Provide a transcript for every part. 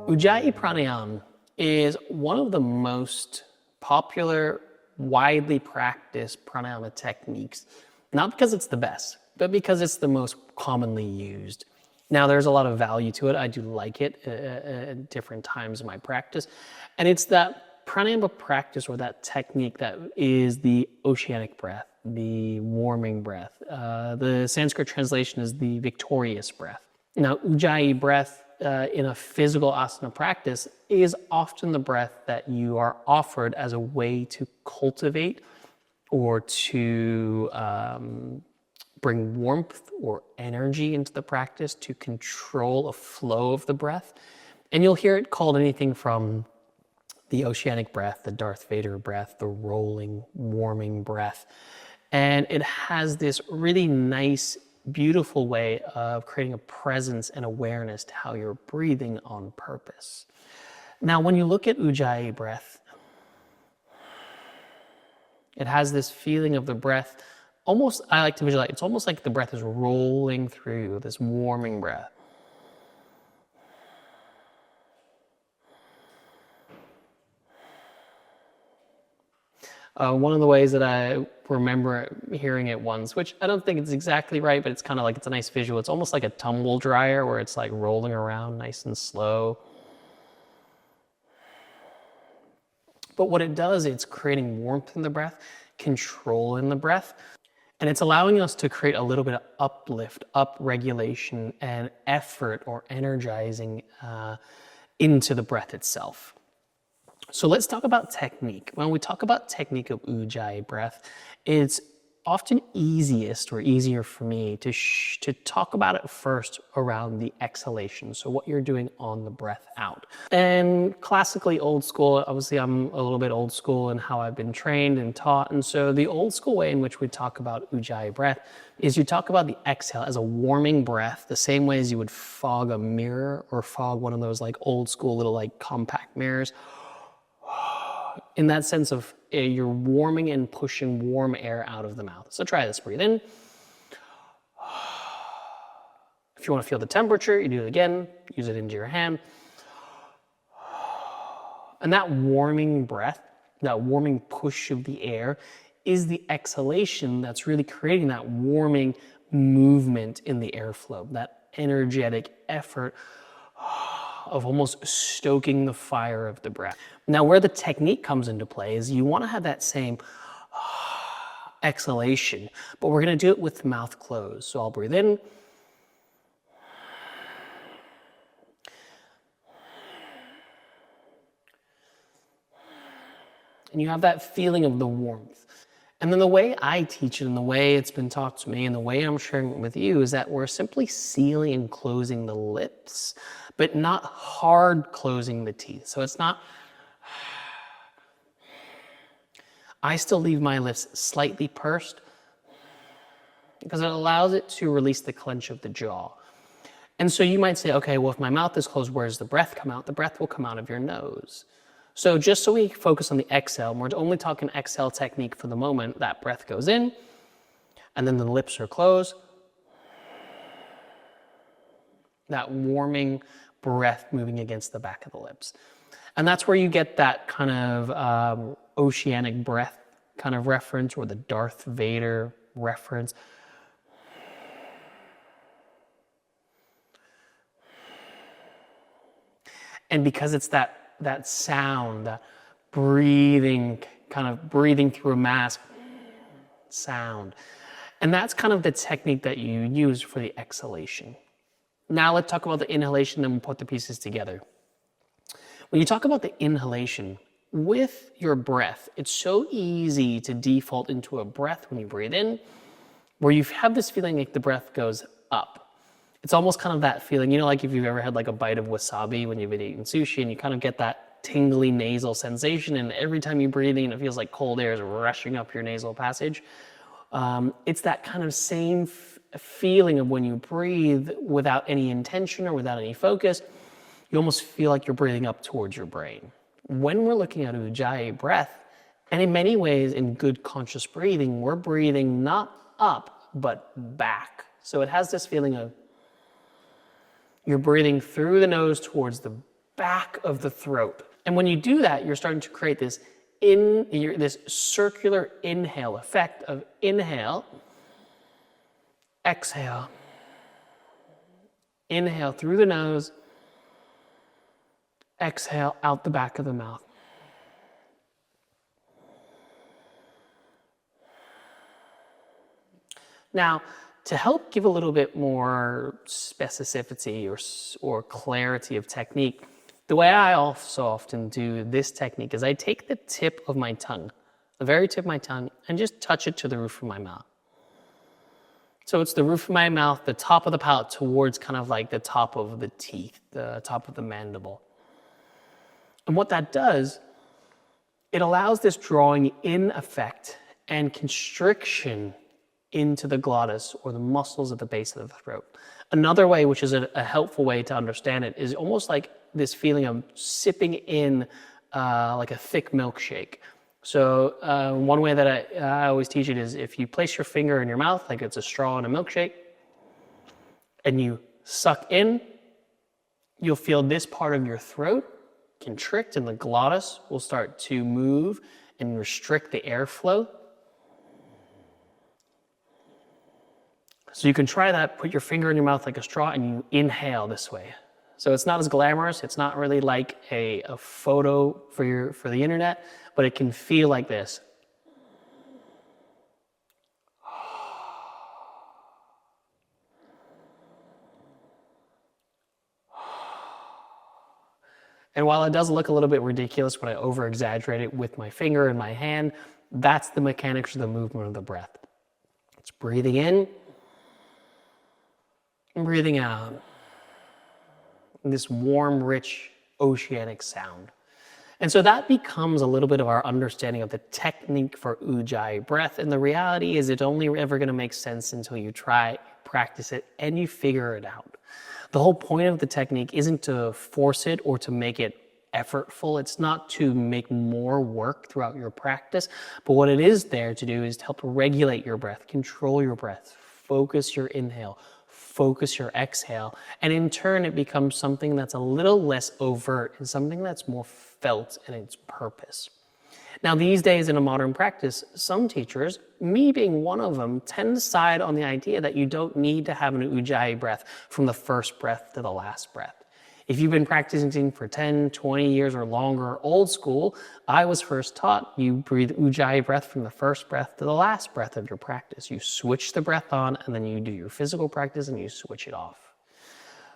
Ujjāyī Prāṇāyāma is one of the most popular, widely practiced pranayama techniques, not because it's the best, but because it's the most commonly used. Now, there's a lot of value to it. I do like it at different times in my practice. And it's that pranayama practice or that technique that is the oceanic breath, the warming breath. The Sanskrit translation is the victorious breath. Now, Ujjāyī breath in a physical asana practice is often the breath that you are offered as a way to cultivate or to bring warmth or energy into the practice, to control a flow of the breath. And you'll hear it called anything from the oceanic breath, the Darth Vader breath, the rolling, warming breath. And it has this really nice, beautiful way of creating a presence and awareness to how you're breathing on purpose. Now, when you look at Ujjāyī breath, it has this feeling of the breath, almost, I like to visualize, it's almost like the breath is rolling through, this warming breath. One of the ways that I remember hearing it once, which I don't think it's exactly right, but it's kind of like, it's a nice visual. It's almost like a tumble dryer where it's like rolling around nice and slow. But what it does, it's creating warmth in the breath, control in the breath, and it's allowing us to create a little bit of uplift, up-regulation, and effort or energizing into the breath itself. So let's talk about technique. When we talk about technique of Ujjāyī breath, it's often easiest or easier for me to talk about it first around the exhalation. So what you're doing on the breath out. And classically old school, obviously I'm a little bit old school in how I've been trained and taught. And so the old school way in which we talk about Ujjāyī breath is you talk about the exhale as a warming breath, the same way as you would fog a mirror or fog one of those like old school little like compact mirrors. In that sense of you're warming and pushing warm air out of the mouth. So try this, breathe in. If you want to feel the temperature, you do it again, use it into your hand. And that warming breath, that warming push of the air is the exhalation that's really creating that warming movement in the airflow, that energetic effort of almost stoking the fire of the breath. Now, where the technique comes into play is you want to have that same exhalation, but we're going to do it with the mouth closed. So I'll breathe in. And you have that feeling of the warmth. And then the way I teach it and the way it's been taught to me and the way I'm sharing it with you is that we're simply sealing and closing the lips, but not hard closing the teeth. So it's not, I still leave my lips slightly pursed because it allows it to release the clench of the jaw. And so you might say, okay, well, if my mouth is closed, where does the breath come out? The breath will come out of your nose. So just so we focus on the exhale, we're only talking exhale technique for the moment. That breath goes in, and then the lips are closed. That warming breath moving against the back of the lips. And that's where you get that kind of oceanic breath kind of reference, or the Darth Vader reference. And because it's that sound, that breathing, kind of breathing through a mask sound. And that's kind of the technique that you use for the exhalation. Now let's talk about the inhalation, then we'll put the pieces together. When you talk about the inhalation, with your breath, it's so easy to default into a breath when you breathe in, where you have this feeling like the breath goes up. It's almost kind of that feeling, you know, like if you've ever had like a bite of wasabi when you've been eating sushi and you kind of get that tingly nasal sensation, and every time you breathe in, it feels like cold air is rushing up your nasal passage. It's that kind of same feeling of when you breathe without any intention or without any focus, you almost feel like you're breathing up towards your brain. When we're looking at Ujjāyī breath, and in many ways in good conscious breathing, we're breathing not up, but back. So it has this feeling of you're breathing through the nose towards the back of the throat. And when you do that, you're starting to create this this circular inhale effect of inhale, exhale, inhale through the nose, exhale out the back of the mouth. Now, to help give a little bit more specificity or clarity of technique, the way I also often do this technique is I take the tip of my tongue, the very tip of my tongue, and just touch it to the roof of my mouth. So it's the roof of my mouth, the top of the palate towards kind of like the top of the teeth, the top of the mandible. And what that does, it allows this drawing in effect and constriction into the glottis or the muscles at the base of the throat. Another way, which is a helpful way to understand it, is almost like this feeling of sipping in like a thick milkshake. So one way that I always teach it is if you place your finger in your mouth like it's a straw in a milkshake and you suck in, you'll feel this part of your throat constrict and the glottis will start to move and restrict the airflow. So you can try that, put your finger in your mouth like a straw and you inhale this way. So it's not as glamorous, it's not really like a photo for the internet, but it can feel like this. And while it does look a little bit ridiculous when I over-exaggerate it with my finger and my hand, that's the mechanics of the movement of the breath. It's breathing in and breathing out. This warm, rich, oceanic sound. And so that becomes a little bit of our understanding of the technique for Ujjayi breath. And the reality is it's only ever going to make sense until you try, practice it, and you figure it out. The whole point of the technique isn't to force it or to make it effortful. It's not to make more work throughout your practice, but what it is there to do is to help regulate your breath, control your breath, focus your inhale, focus your exhale, and in turn it becomes something that's a little less overt and something that's more felt in its purpose. Now these days in a modern practice, some teachers, me being one of them, tend to side on the idea that you don't need to have an Ujjayi breath from the first breath to the last breath. If you've been practicing for 10, 20 years or longer, old school, I was first taught you breathe Ujjayi breath from the first breath to the last breath of your practice. You switch the breath on and then you do your physical practice and you switch it off.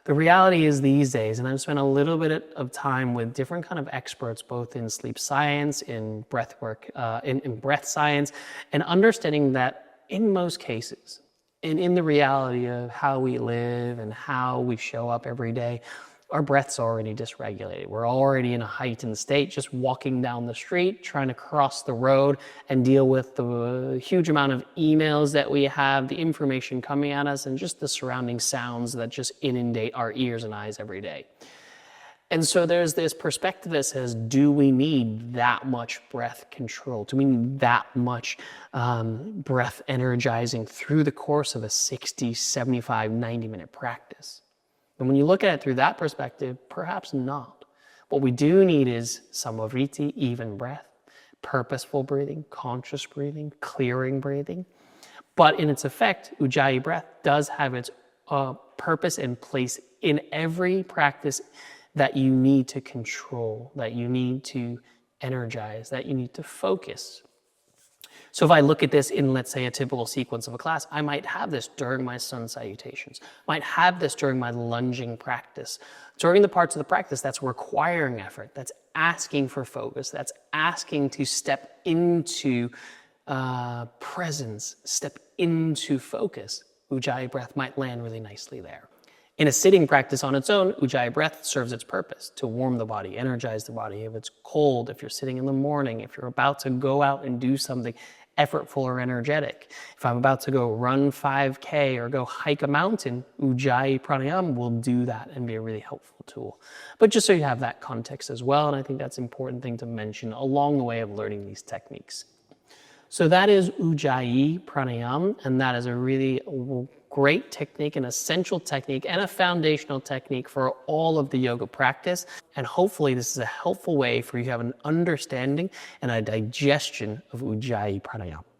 The reality is these days, and I've spent a little bit of time with different kind of experts, both in sleep science, in breath work, in breath science, and understanding that in most cases, and in the reality of how we live and how we show up every day, our breath's already dysregulated. We're already in a heightened state, just walking down the street, trying to cross the road and deal with the huge amount of emails that we have, the information coming at us, and just the surrounding sounds that just inundate our ears and eyes every day. And so there's this perspective that says, do we need that much breath control? Do we need that much breath energizing through the course of a 60, 75, 90-minute practice? And when you look at it through that perspective, perhaps not. What we do need is samadhi, even breath, purposeful breathing, conscious breathing, clearing breathing. But in its effect, Ujjayi breath does have its purpose and place in every practice that you need to control, that you need to energize, that you need to focus. So if I look at this in, let's say, a typical sequence of a class, I might have this during my sun salutations, might have this during my lunging practice, during the parts of the practice that's requiring effort, that's asking for focus, that's asking to step into presence, step into focus. Ujjayi breath might land really nicely there. In a sitting practice on its own, Ujjayi breath serves its purpose to warm the body, energize the body. If it's cold, if you're sitting in the morning, if you're about to go out and do something effortful or energetic, if I'm about to go run 5K or go hike a mountain, Ujjāyī Prāṇāyāma will do that and be a really helpful tool. But just so you have that context as well, and I think that's an important thing to mention along the way of learning these techniques. So that is Ujjāyī Prāṇāyāma, and that is a really great technique, an essential technique, and a foundational technique for all of the yoga practice. And hopefully this is a helpful way for you to have an understanding and a digestion of Ujjāyī Pranayama.